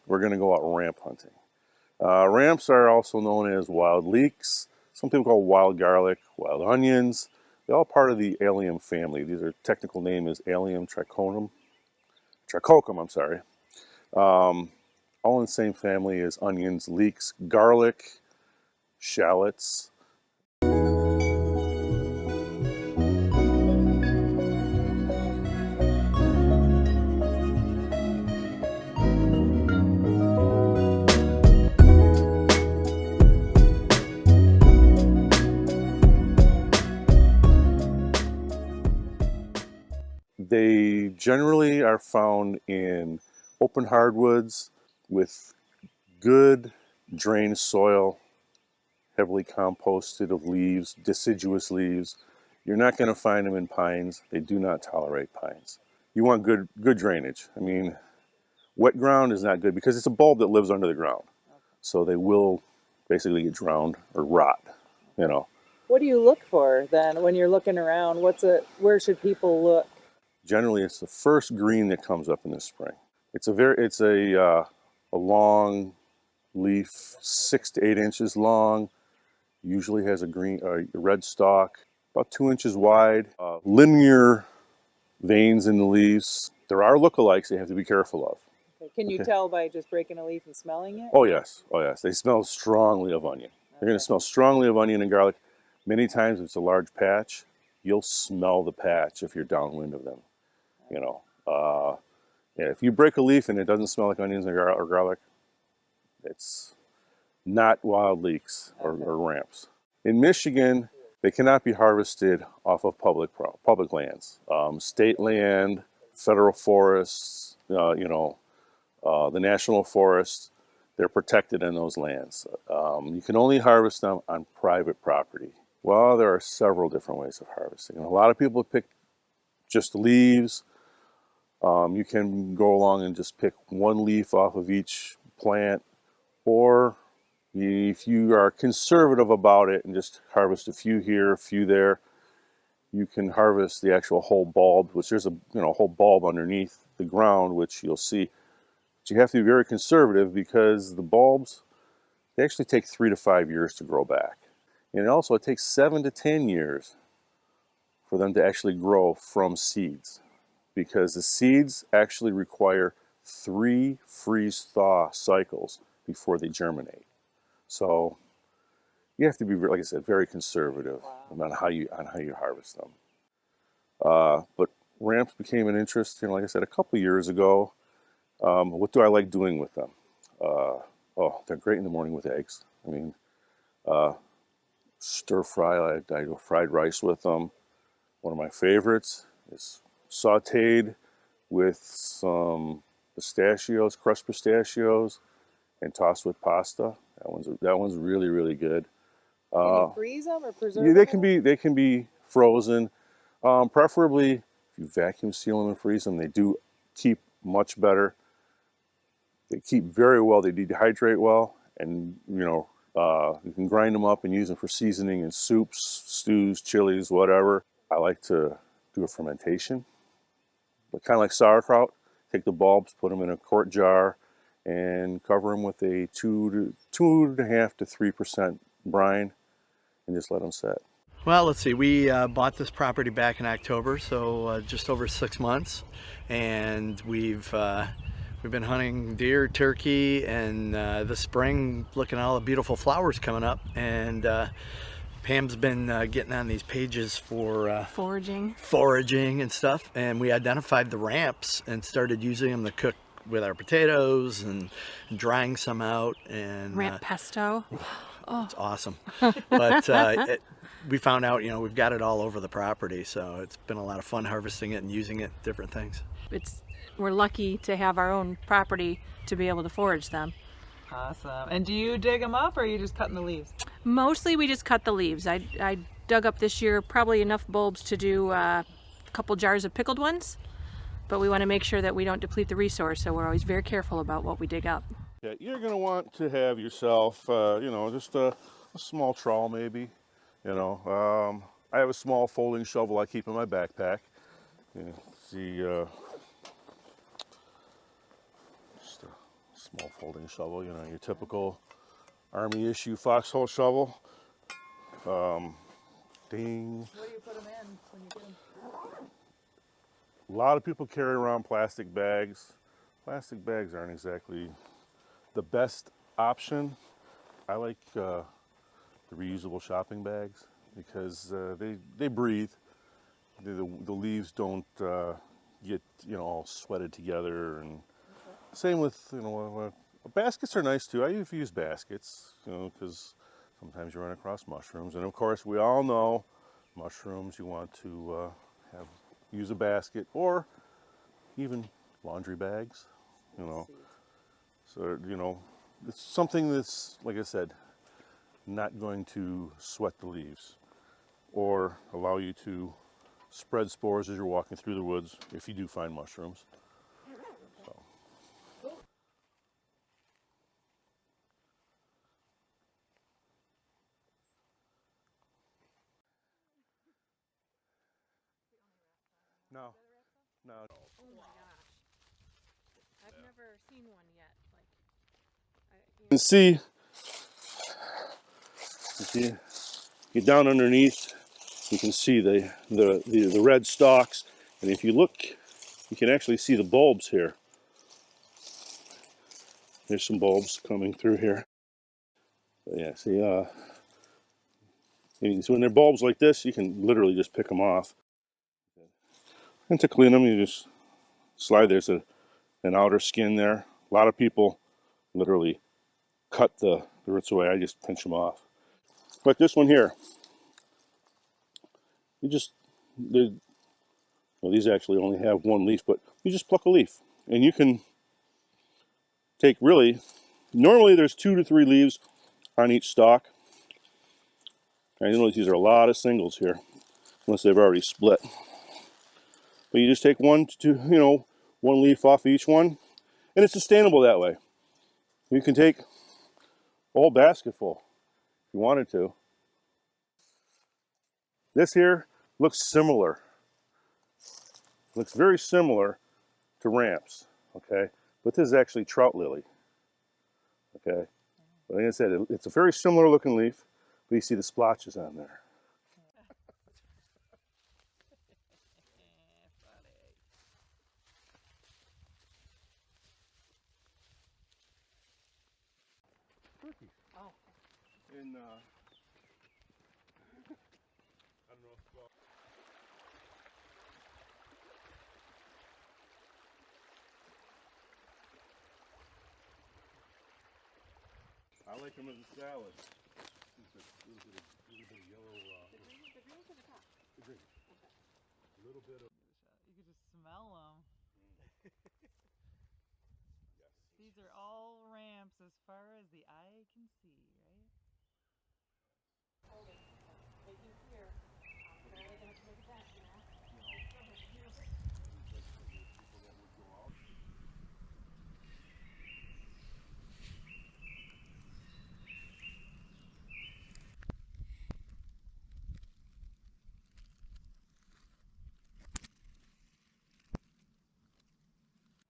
we're going to go out ramp hunting. Ramps are also known as wild leeks. Some people call wild garlic, wild onions. They're all part of the allium family. These are technical name is allium trichocum, I'm sorry. All in the same family as onions, leeks, garlic, shallots. They generally are found in open hardwoods with good drained soil, heavily composted of leaves, deciduous leaves. You're not going to find them in pines. They do not tolerate pines. You want good drainage. I mean, wet ground is not good because it's a bulb that lives under the ground. So they will basically get drowned or rot, you know. What do you look for then when you're looking around? Where should people look? Generally, it's the first green that comes up in the spring. It's a long leaf, 6 to 8 inches long. Usually has a red stalk, about 2 inches wide. Linear veins in the leaves. There are lookalikes you have to be careful of. Okay. Can you tell by just breaking a leaf and smelling it? Oh yes, oh yes. They smell strongly of onion. They're going to smell strongly of onion and garlic. Many times, if it's a large patch, you'll smell the patch if you're downwind of them. You know, yeah, if you break a leaf and it doesn't smell like onions or garlic, it's not wild leeks or ramps. In Michigan, they cannot be harvested off of public lands, state land, federal forests, the national forests. They're protected in those lands. You can only harvest them on private property. Well, there are several different ways of harvesting. And a lot of people pick just leaves. You can go along and just pick one leaf off of each plant, or if you are conservative about it and just harvest a few here, a few there, you can harvest the actual whole bulb, which there's a whole bulb underneath the ground, which you'll see. But you have to be very conservative because the bulbs, they actually take 3 to 5 years to grow back. And also it takes 7 to 10 years for them to actually grow from seeds, because the seeds actually require 3 freeze-thaw cycles before they germinate. So you have to be, like I said, very conservative on how you harvest them. But ramps became an interest, like I said, a couple years ago. What do I like doing with them? They're great in the morning with eggs. I mean, stir fry. I do fried rice with them. One of my favorites is sautéed with some pistachios, crushed pistachios, and tossed with pasta. That one's really, really good. Can you freeze them or preserve Yeah, them? they can be frozen. Preferably, if you vacuum seal them and freeze them, they do keep much better. They keep very well. They dehydrate well, and you can grind them up and use them for seasoning in soups, stews, chilies, whatever. I like to do a fermentation, but kind of like sauerkraut. Take the bulbs, put them in a quart jar, and cover them with a 2.5 to 3% brine, and just let them set. Well, let's see. We bought this property back in October, so just over 6 months, and we've been hunting deer, turkey, and this spring looking at all the beautiful flowers coming up. And Pam's been getting on these pages for foraging and stuff, and we identified the ramps and started using them to cook with our potatoes and drying some out. And ramp pesto. It's awesome. But we found out, we've got it all over the property, so it's been a lot of fun harvesting it and using it, different things. We're lucky to have our own property to be able to forage them. Awesome. And do you dig them up, or are you just cutting the leaves? Mostly we just cut the leaves. I dug up this year probably enough bulbs to do a couple jars of pickled ones, but we want to make sure that we don't deplete the resource, so we're always very careful about what we dig up. Yeah, you're going to want to have yourself, just a small trowel maybe. I have a small folding shovel I keep in my backpack. Just a Small folding shovel, you know, your typical Army issue foxhole shovel. Ding. What do you put them in when you get them? A lot of people carry around plastic bags. Plastic bags aren't exactly the best option. I like the reusable shopping bags because they breathe. The leaves don't get, you know, all sweated together. And same with, you know, baskets are nice too. I use baskets, you know, because sometimes you run across mushrooms, and of course we all know mushrooms. You want to use a basket or even laundry bags, you know. So, you know, it's something that's, like I said, not going to sweat the leaves or allow you to spread spores as you're walking through the woods if you do find mushrooms. So. No, no. Oh my gosh. I've never seen one yet. Like, You can see, get down underneath, you can see the red stalks, and if you look, you can actually see the bulbs here. There's some bulbs coming through here. But yeah, see, so when they're bulbs like this, you can literally just pick them off. And to clean them, you just slide. There's an outer skin there. A lot of people literally cut the roots away. I just pinch them off. Like this one here, you just, well, these actually only have one leaf, but you just pluck a leaf. And you can take really, normally there's 2 to 3 leaves on each stalk. I notice these are a lot of singles here, unless they've already split. But you just take 1 to 2, you know, 1 leaf off each one, and it's sustainable that way. You can take a whole basket full if you wanted to. This here looks similar. Looks very similar to ramps, okay? But this is actually trout lily, okay? But like I said, it's a very similar looking leaf, but you see the splotches on there. Turkey. Oh. And I don't know if I like them as a salad. It's a little bit of yellow. The greens or the top? The green. Okay. A little bit of. You could just smell them. Yes. These are all ramps as far as the eye can see, right? hold it. Taking here. I'm barely going to make that, you know.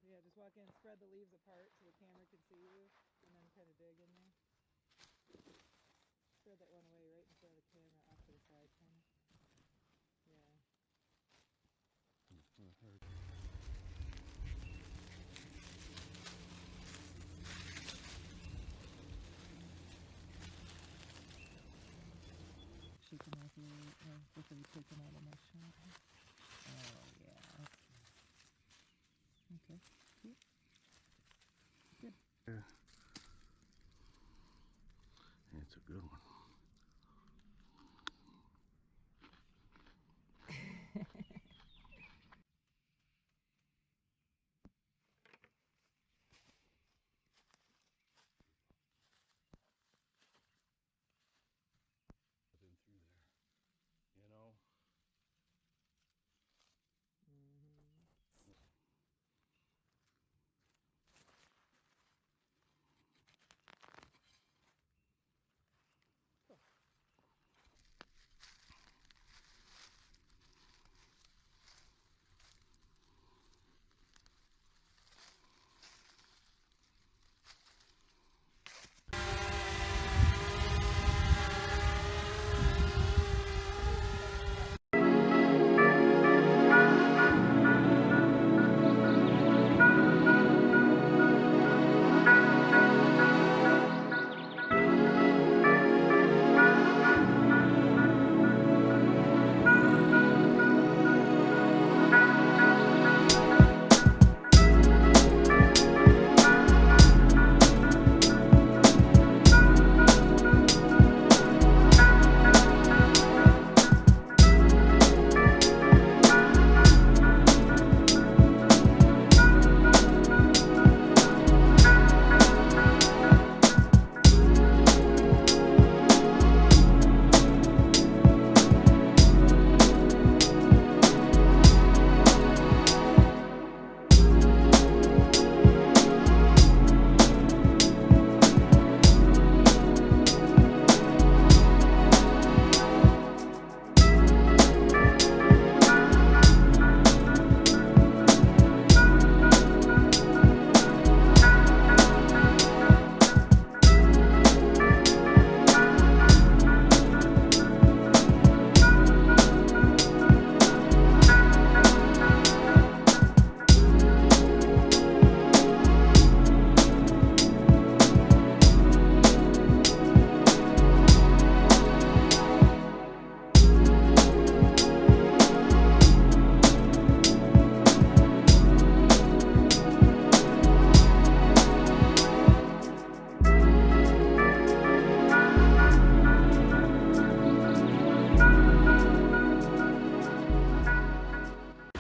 Yeah, just walk in, spread the leaves apart so the camera can see you, and then kind of dig in there. Spread that one away right in front of the camera, off to the side, kind of. Yeah. Shaking off a little before you take them out of my shot. Oh, yeah. Okay. Cool. Good. Yeah. It's a good one. Been through there, you know.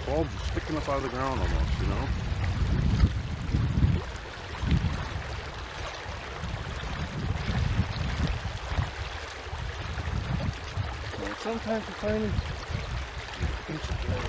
bulbs are sticking up out of the ground almost, you know? And sometimes you find them inches away.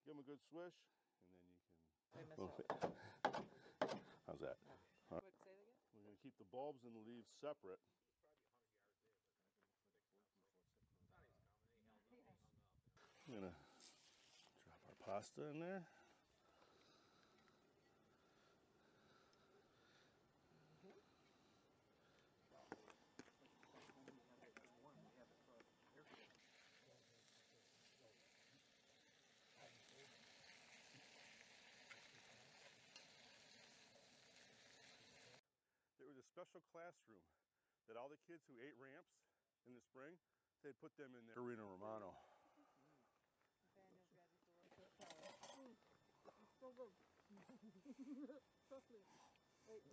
Give them a good swish, and then you can. How's that? What, say that again? We're going to keep the bulbs and the leaves separate. I'm going to drop our pasta in there. There was a special classroom that all the kids who ate ramps in the spring, they'd put them in there. Farina Romano. Daniel's got just a little bit of power. It's so good. So sweet. Wait,